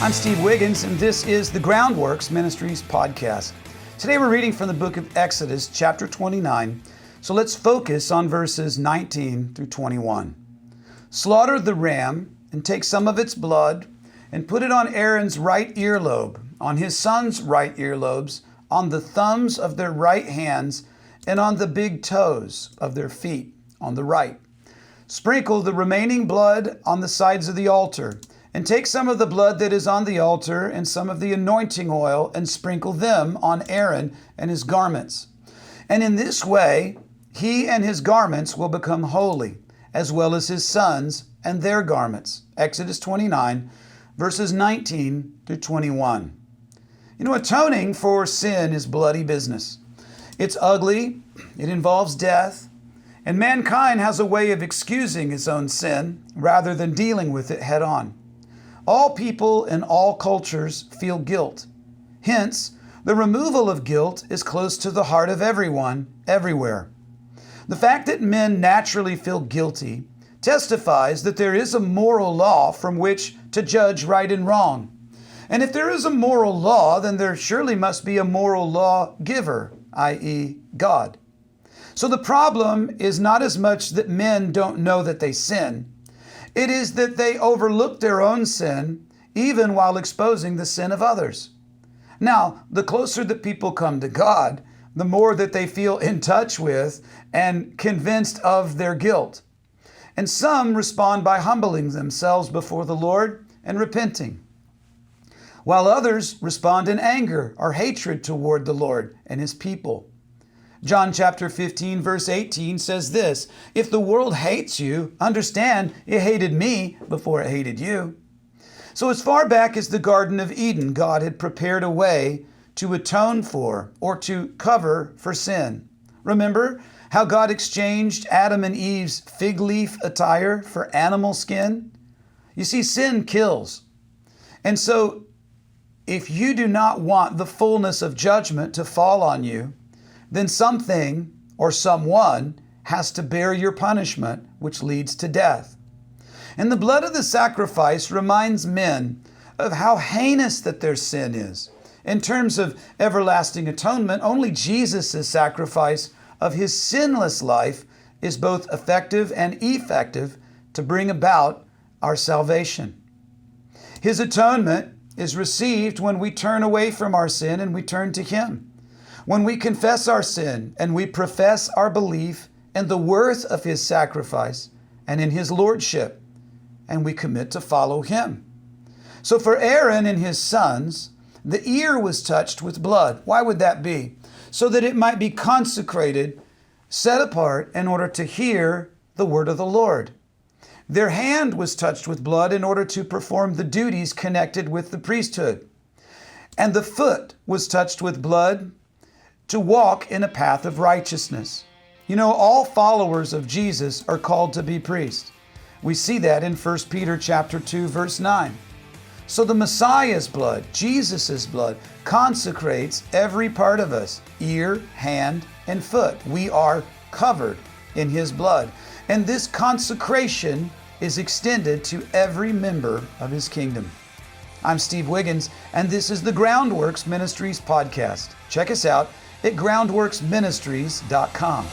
I'm Steve Wiggins, and this is the Groundworks Ministries podcast. Today we're reading from the book of Exodus, chapter 29. So let's focus on verses 19 through 21. Slaughter the ram and take some of its blood and put it on Aaron's right earlobe, on his son's right earlobes, on the thumbs of their right hands, and on the big toes of their feet on the right. Sprinkle the remaining blood on the sides of the altar, and take some of the blood that is on the altar and some of the anointing oil and sprinkle them on Aaron and his garments. And in this way, he and his garments will become holy, as well as his sons and their garments. Exodus 29, verses 19 through 21. Atoning for sin is bloody business. It's ugly, it involves death, and mankind has a way of excusing its own sin rather than dealing with it head on. All people in all cultures feel guilt. Hence, the removal of guilt is close to the heart of everyone, everywhere. The fact that men naturally feel guilty testifies that there is a moral law from which to judge right and wrong. And if there is a moral law, then there surely must be a moral law giver, i.e., God. So the problem is not as much that men don't know that they sin. It is that they overlook their own sin, even while exposing the sin of others. Now, the closer that people come to God, the more that they feel in touch with and convinced of their guilt. And some respond by humbling themselves before the Lord and repenting, while others respond in anger or hatred toward the Lord and His people. John chapter 15, verse 18 says this, "If the world hates you, understand it hated me before it hated you." So as far back as the Garden of Eden, God had prepared a way to atone for or to cover for sin. Remember how God exchanged Adam and Eve's fig leaf attire for animal skin? You see, sin kills. And so if you do not want the fullness of judgment to fall on you, then something or someone has to bear your punishment, which leads to death. And the blood of the sacrifice reminds men of how heinous that their sin is. In terms of everlasting atonement, only Jesus' sacrifice of His sinless life is both effective and effective to bring about our salvation. His atonement is received when we turn away from our sin and we turn to Him. When we confess our sin and we profess our belief in the worth of His sacrifice and in His lordship, and we commit to follow Him. So for Aaron and his sons, the ear was touched with blood. Why would that be? So that it might be consecrated, set apart in order to hear the word of the Lord. Their hand was touched with blood in order to perform the duties connected with the priesthood. And the foot was touched with blood to walk in a path of righteousness. All followers of Jesus are called to be priests. We see that in 1 Peter chapter 2, verse 9. So the Messiah's blood, Jesus' blood, consecrates every part of us, ear, hand, and foot. We are covered in His blood. And this consecration is extended to every member of His kingdom. I'm Steve Wiggins, and this is the Groundworks Ministries podcast. Check us out at groundworksministries.com.